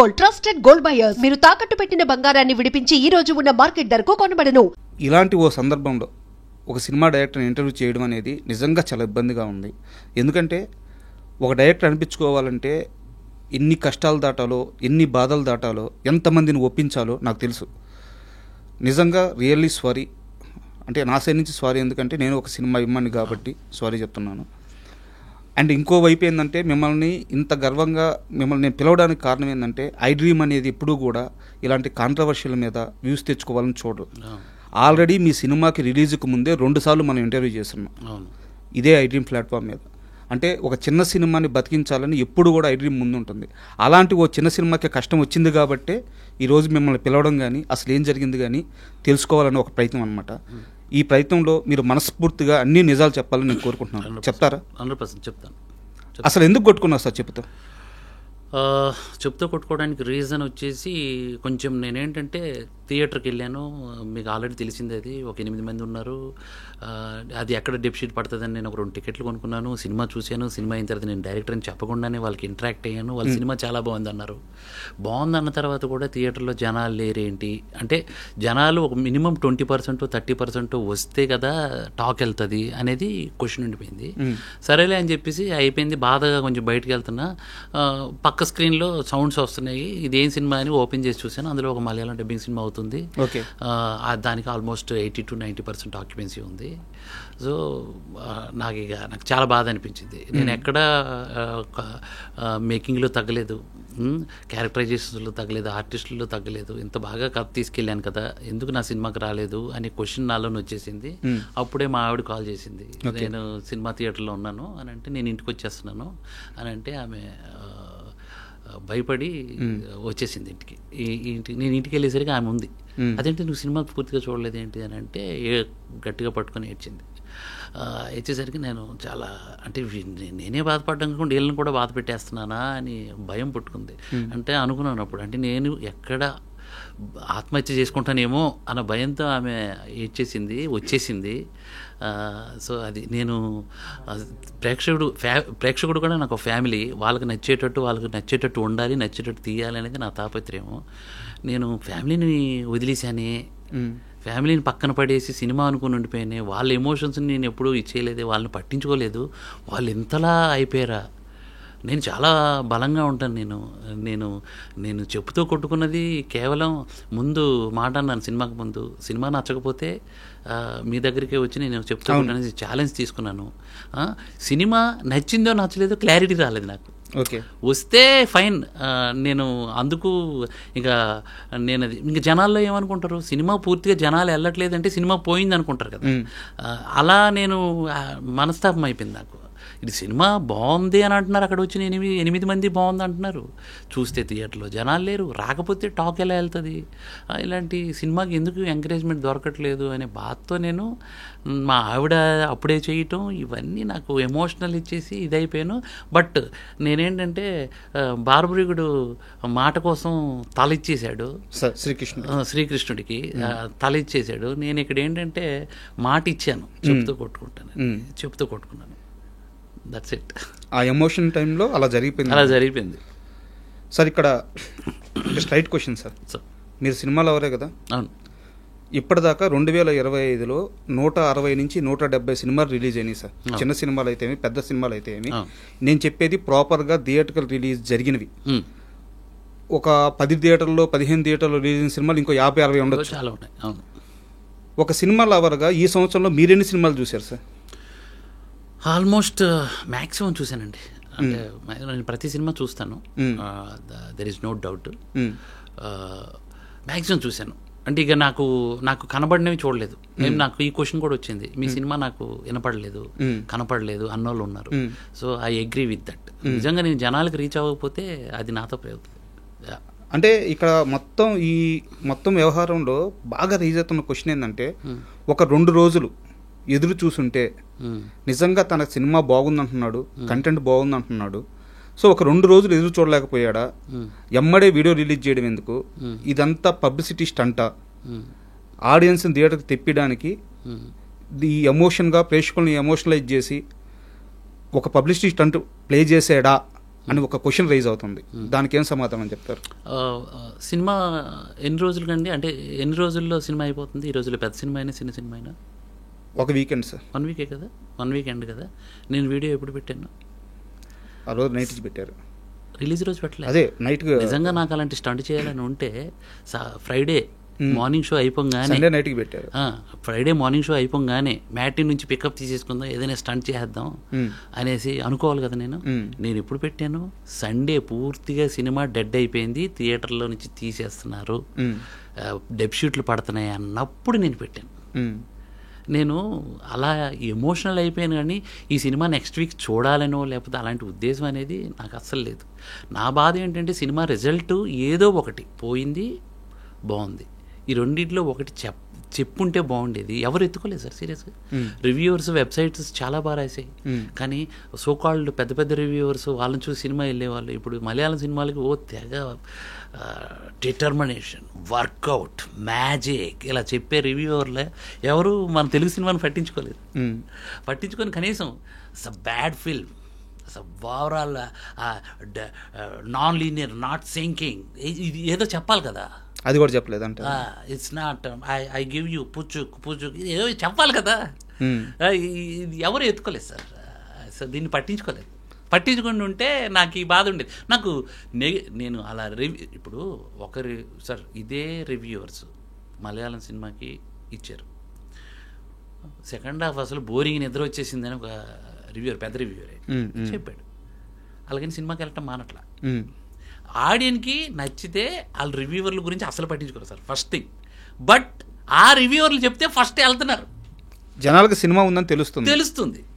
Gold, trusted gold buyers. మీరు తాకట్టు పెట్టిన బంగారాన్ని విడిపించి ఈ రోజు ఉన్న మార్కెట్ ధరకు కొనబడను. ఇలాంటి ఓ సందర్భంలో ఒక సినిమా డైరెక్టర్ని ఇంటర్వ్యూ చేయడం అనేది నిజంగా చాలా ఇబ్బందిగా ఉంది. ఎందుకంటే ఒక డైరెక్టర్ అనిపించుకోవాలంటే ఎన్ని కష్టాలు దాటాలో, ఎన్ని బాధలు దాటాలో, ఎంతమందిని ఒప్పించాలో నాకు తెలుసు. నిజంగా రియల్లీ సారీ. అంటే నా సైడ్ నుంచి సారీ, ఎందుకంటే నేను ఒక సినిమా ఇమ్మని కాబట్టి సారీ చెప్తున్నాను. అండ్ ఇంకో వైపు ఏంటంటే మిమ్మల్ని ఇంత గర్వంగా మిమ్మల్ని నేను పిలవడానికి కారణం ఏంటంటే ఐ డ్రీమ్ అనేది ఎప్పుడూ కూడా ఇలాంటి కాంట్రవర్షియల్ మీద వ్యూస్ తెచ్చుకోవాలని చూడరు. ఆల్రెడీ మీ సినిమాకి రిలీజ్కి ముందే 2 సార్లు మనం ఇంటర్వ్యూ చేస్తున్నాం ఇదే ఐ డ్రీమ్ ప్లాట్ఫామ్ మీద. అంటే ఒక చిన్న సినిమాని బతికించాలని ఎప్పుడు కూడా ఐ డ్రీమ్ ముందు ఉంటుంది. అలాంటి ఓ చిన్న సినిమాకి కష్టం వచ్చింది కాబట్టే ఈరోజు మిమ్మల్ని పిలవడం కానీ అసలు ఏం జరిగింది కానీ తెలుసుకోవాలని ఒక ప్రయత్నం అనమాట. ఈ ప్రయత్నంలో మీరు మనస్ఫూర్తిగా అన్ని నిజాలు చెప్పాలని నేను కోరుకుంటున్నాను. చెప్తారా? 100% చెప్తాను. అసలు ఎందుకు కొట్టుకున్నావు సార్ చెప్తా? చెప్తూ కొట్టుకోవడానికి రీజన్ వచ్చేసి కొంచెం నేనేంటంటే థియేటర్కి వెళ్ళాను. మీకు ఆల్రెడీ తెలిసిందే, అది ఒక 8 మంది ఉన్నారు. అది ఎక్కడ డెప్షీట్ పడుతుందని నేను ఒక 2 టికెట్లు కొనుక్కున్నాను. సినిమా చూశాను. సినిమా అయిన తర్వాత నేను డైరెక్టర్ అని చెప్పకుండానే వాళ్ళకి ఇంటరాక్ట్ అయ్యాను. వాళ్ళ సినిమా చాలా బాగుంది అన్నారు. బాగుందన్న తర్వాత కూడా థియేటర్లో జనాలు లేరేంటి అంటే, జనాలు ఒక మినిమం 20% 30% వస్తే కదా టాక్ వెళ్తుంది అనేది క్వశ్చన్ ఉండిపోయింది. సరేలే అని చెప్పేసి అయిపోయింది. బాధగా కొంచెం బయటకు వెళ్తున్నా, పక్క స్క్రీన్లో సౌండ్స్ వస్తున్నాయి. ఇదేం సినిమా అని ఓపెన్ చేసి చూశాను. అందులో ఒక మలయాళం డబ్బింగ్ సినిమా అవుతుంది. దానికి ఆల్మోస్ట్ 80 to 90% ఆక్యుపెన్సీ ఉంది. సో నాకు చాలా బాధ అనిపించింది. నేను ఎక్కడ మేకింగ్లో తగ్గలేదు, క్యారెక్టరైజేషన్స్లో తగ్గలేదు, ఆర్టిస్టుల్లో తగ్గలేదు. ఇంత బాగా కథ తీసుకెళ్ళాను కదా, ఎందుకు నా సినిమాకి రాలేదు అనే క్వశ్చన్ నాలోనే వచ్చేసింది. అప్పుడే మా ఆవిడ కాల్ చేసింది, నేను సినిమా థియేటర్లో ఉన్నాను అని అంటే, నేను ఇంటికి వచ్చేస్తున్నాను అని అంటే ఆమె భయపడి వచ్చేసింది ఇంటికి. నేను ఇంటికి వెళ్ళేసరికి ఆమె ఉంది. అదేంటి నువ్వు సినిమా పూర్తిగా చూడలేదు ఏంటి అని అంటే గట్టిగా పట్టుకొని ఏడ్చింది. వచ్చేసరికి నేను చాలా అంటే నేనే బాధపడ్డం కాకుండా వీళ్ళని కూడా బాధ పెట్టేస్తున్నానా అని భయం పుట్టుకుంది. అంటే అనుకున్నాను అప్పుడు, అంటే నేను ఎక్కడ ఆత్మహత్య చేసుకుంటానేమో అన్న భయంతో ఆమె వచ్చేసింది. సో అది నేను ప్రేక్షకుడు కూడా నాకు ఫ్యామిలీ, వాళ్ళకి నచ్చేటట్టు ఉండాలి, నచ్చేటట్టు తీయాలి అనేది నా తాపత్రయము. నేను ఫ్యామిలీని వదిలేశానే, ఫ్యామిలీని పక్కన పడేసి సినిమా అనుకుని ఉండిపోయానే. వాళ్ళ ఎమోషన్స్ని నేను ఎప్పుడూ ఇచ్చేయలేదు, వాళ్ళని పట్టించుకోలేదు. వాళ్ళు ఇంతలా అయిపోయారా? నేను చాలా బలంగా ఉంటాను. నేను చెప్పుతో కొట్టుకున్నది కేవలం ముందు మాట అన్నాను సినిమాకి ముందు. సినిమా నచ్చకపోతే మీ దగ్గరికే వచ్చి నేను చెప్తూ కొట్టుకునేది ఛాలెంజ్ తీసుకున్నాను. సినిమా నచ్చిందో నచ్చలేదో క్లారిటీ రాలేదు నాకు. వస్తే ఫైన్, నేను అందుకు నేను అది ఇంకా జనాల్లో ఏమనుకుంటారు, సినిమా పూర్తిగా జనాలు వెళ్ళట్లేదంటే సినిమా పోయింది అనుకుంటారు కదా. అలా నేను మనస్తాపం అయిపోయింది నాకు. ఇది సినిమా బాగుంది అని అంటున్నారు, అక్కడ వచ్చిన 8 మంది బాగుంది అంటున్నారు, చూస్తే థియేటర్లో జనాలు లేరు, రాకపోతే టాక్ ఎలా వెళ్తుంది, ఇలాంటి సినిమాకి ఎందుకు ఎంకరేజ్మెంట్ దొరకట్లేదు అనే బాధతో నేను మా ఆవిడ అప్పుడే చేయటం ఇవన్నీ నాకు ఎమోషనల్ ఇచ్చేసి ఇదైపోయాను. బట్ నేనేంటంటే బాలమురళిగుడు మాట కోసం తల ఇచ్చేశాడు శ్రీకృష్ణుడికి, తల ఇచ్చేశాడు. నేను ఇక్కడ ఏంటంటే మాట ఇచ్చాను, చెప్తూ కొట్టుకున్నాను. That's it. ఆ ఎమోషన్ టైంలో అలా జరిగిపోయింది. సార్ ఇక్కడ స్ట్రైట్ క్వశ్చన్ సార్, మీరు సినిమాలో ఎవరే కదా, అవును. ఇప్పటిదాకా 2025లో 160 నుంచి 170 సినిమాలు రిలీజ్ అయినాయి సార్. చిన్న సినిమాలు అయితే ఏమి, పెద్ద సినిమాలు అయితే ఏమి. నేను చెప్పేది ప్రాపర్గా థియేటర్కల్ రిలీజ్ జరిగినవి. ఒక 10 థియేటర్లో 15 థియేటర్లో రిలీజ్ అయిన సినిమాలు ఇంకో 50-60 ఉండొచ్చు. ఒక సినిమా లవర్గా ఈ సంవత్సరంలో మీరెన్ని సినిమాలు చూశారు సార్? ఆల్మోస్ట్ మ్యాక్సిమం చూశానండి. అంటే నేను ప్రతి సినిమా చూస్తాను, there is no doubt. Maximum చూశాను. అంటే ఇక నాకు కనబడినవి చూడలేదు. నాకు ఈ క్వశ్చన్ కూడా వచ్చింది, మీ సినిమా నాకు వినపడలేదు, కనపడలేదు అన్నోళ్ళు ఉన్నారు. So I agree with that. నిజంగా నేను జనాలకు రీచ్ అవ్వకపోతే అది నాతో ప్రయోగం. అంటే ఇక్కడ మొత్తం వ్యవహారంలో బాగా రీచ్ అవుతున్న క్వశ్చన్ ఏంటంటే, ఒక 2 రోజులు ఎదురు చూసుంటే నిజంగా తన సినిమా బాగుందంటున్నాడు, కంటెంట్ బాగుందంటున్నాడు. సో ఒక 2 రోజులు ఎదురు చూడలేకపోయాడా? ఎమ్మడే వీడియో రిలీజ్ చేయడం ఎందుకు? ఇదంతా పబ్లిసిటీ స్టంటా? ఆడియన్స్ని థియేటర్కి తెప్పడానికి ఈ ఎమోషన్గా ప్రేక్షకుల్ని ఎమోషనలైజ్ చేసి ఒక పబ్లిసిటీ స్టంట్ ప్లే చేసాడా అని ఒక క్వశ్చన్ రైజ్ అవుతుంది. దానికి ఏం సమాధానం చెప్తారు? సినిమా ఎన్ని రోజులు కండి, అంటే ఎన్ని రోజుల్లో సినిమా అయిపోతుంది? ఈ రోజుల్లో పెద్ద సినిమా అయినా చిన్న సినిమా అయినా ఒక వీకెండ్ సార్. 1 వీకే కదా, 1 వీకెండ్ కదా. నేను వీడియో ఎప్పుడు పెట్టాను? ఆ రోజు నైట్ పెట్టారు, రిలీజ్ రోజు పెట్టలేదు. అదే నైట్. నిజంగా నాకు అలాంటి స్టంట్ చేయాలని ఉంటే ఫ్రైడే మార్నింగ్ షో అయిపోగానే, సండే నైట్కి పెట్టారు. ఫ్రైడే మార్నింగ్ షో అయిపోగానే మ్యాటీ నుంచి పికప్ తీసేసుకుందాం, ఏదైనా స్టంట్ చేద్దాం అనేసి అనుకోవాలి కదా. నేను ఎప్పుడు పెట్టాను? సండే పూర్తిగా సినిమా డెడ్ అయిపోయింది, థియేటర్లో నుంచి తీసేస్తున్నారు, డెబ్ షూట్లు పడుతున్నాయి అన్నప్పుడు నేను పెట్టాను. నేను అలా ఎమోషనల్ అయిపోయాను, కానీ ఈ సినిమా నెక్స్ట్ వీక్ చూడాలనో లేకపోతే అలాంటి ఉద్దేశం అనేది నాకు అస్సలు లేదు. నా బాధ ఏంటంటే సినిమా రిజల్ట్ ఏదో ఒకటి పోయింది, బాగుంది, ఈ రెండింటిలో ఒకటి చెప్పుంటే బాగుండేది. ఎవరు ఎత్తుకోలేదు సార్ సీరియస్గా. రివ్యూవర్స్ వెబ్సైట్స్ చాలా బాగా రాసాయి, కానీ సోకాల్డ్ పెద్ద పెద్ద రివ్యూవర్స్ వాళ్ళని చూసి సినిమా వెళ్ళేవాళ్ళు. ఇప్పుడు మలయాళం సినిమాలకి తెగ డిటర్మినేషన్, వర్కౌట్, మ్యాజిక్ ఇలా చెప్పే రివ్యూవర్లే ఎవరు మన తెలుగు సినిమాని పట్టించుకొని కనీసం it's a bad film, overall non linear, not syncing, ఇది ఏదో చెప్పాలి కదా. అది కూడా చెప్పలేదు అంటే it's not I give you పుచ్చు ఏదో చెప్పాలి కదా. ఇది ఎవరు ఎత్తుకోలేదు సార్. సో దీన్ని పట్టించుకొని ఉంటే నాకు ఈ బాధ ఉండేది. నాకు నేను అలా ఇప్పుడు సార్ ఇదే రివ్యూవర్స్ మలయాళం సినిమాకి ఇచ్చారు, సెకండ్ హాఫ్ అసలు బోరింగ్ నిద్ర వచ్చేసిందని ఒక రివ్యూవర్, పెద్ద రివ్యూవరే చెప్పాడు. అలాగని సినిమాకి వెళ్ళటం మానట్లా. ఆడియన్కి నచ్చితే వాళ్ళ రివ్యూవర్ల గురించి అసలు పట్టించుకోరు సార్, ఫస్ట్ థింగ్. బట్ ఆ రివ్యూవర్లు చెప్తే ఫస్ట్ వెళ్తున్నారు, జనాలకు సినిమా ఉందని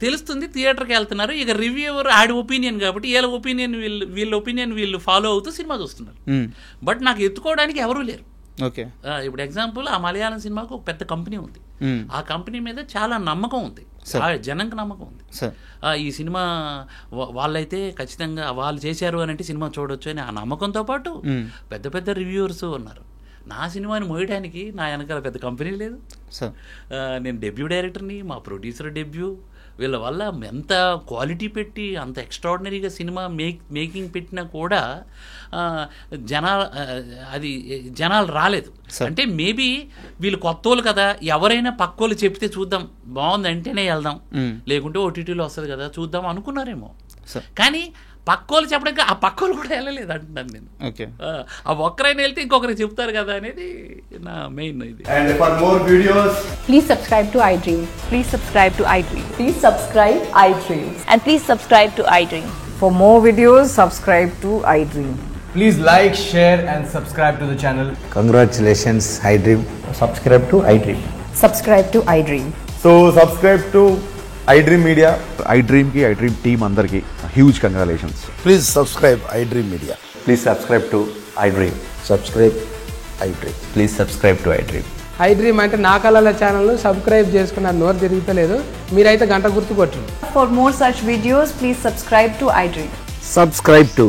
తెలుస్తుంది థియేటర్కి వెళ్తున్నారు. ఇక రివ్యూవర్ ఆడి ఒపీనియన్ కాబట్టి వీళ్ళ ఒపీనియన్ వీళ్ళు ఫాలో అవుతూ సినిమా చూస్తున్నారు. బట్ నాకు ఎత్తుకోవడానికి ఎవరూ లేరు. ఓకే, ఇప్పుడు ఎగ్జాంపుల్ ఆ మలయాళం సినిమాకు ఒక పెద్ద కంపెనీ ఉంది, ఆ కంపెనీ మీద చాలా నమ్మకం ఉంది, జనంకి నమ్మకం ఉంది. ఈ సినిమా వాళ్ళైతే ఖచ్చితంగా వాళ్ళు చేశారు అని అంటే సినిమా చూడొచ్చు అని ఆ నమ్మకంతో పాటు పెద్ద పెద్ద రివ్యూవర్స్ ఉన్నారు. నా సినిమాని మోయడానికి నా వెనకాల పెద్ద కంపెనీ లేదు. నేను డెబ్యూ డైరెక్టర్ని, మా ప్రొడ్యూసర్ డెబ్యూ, వీళ్ళ వల్ల ఎంత క్వాలిటీ పెట్టి అంత ఎక్స్ట్రాడినరీగా సినిమా మేకింగ్ పెట్టినా కూడా జనాలు రాలేదు. అంటే మేబీ వీళ్ళు కొత్తోళ్ళు కదా, ఎవరైనా పక్కోళ్ళు చెప్తే చూద్దాం, బాగుంది అంటేనే వెళ్దాం, లేకుంటే ఓటీటీలో వస్తుంది కదా చూద్దాం అనుకున్నారేమో. కానీ పక్కోళ్ళు చెప్పడానికి ఆ పక్కోళ్ళు కూడా వెళ్ళలేదు అంటున్నాను నేను. ఆ ఒక్కరైనా వెళ్తే ఇంకొకరికి చెప్తారు కదా అనేది నా మెయిన్ ఇది. And for more videos, please subscribe to iDream. Please subscribe to iDream. Please subscribe iDream. And please subscribe to iDream. For more videos, subscribe to iDream. please like, share and subscribe to the channel. Congratulations, iDream. Subscribe to iDream. Subscribe to iDream. So subscribe to iDream Media. iDream ki iDream team andarki huge congratulations. Please subscribe iDream Media. Please subscribe to iDream. Subscribe iDream. Please subscribe to iDream. iDream అంటే నా కళల channel subscribe చేసుకున్నారు, నోరు తిరుగుతలేదు, మీరైతే గంట గుర్తు కొట్టండి. For more such videos, please subscribe to iDream. Subscribe to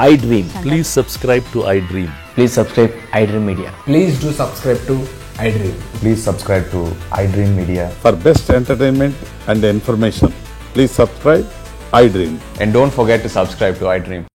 iDream. Please subscribe to iDream. Please subscribe iDream Media. Please do subscribe to iDream. Please subscribe to iDream Media. For best entertainment and information, please subscribe iDream. And don't forget to subscribe to iDream.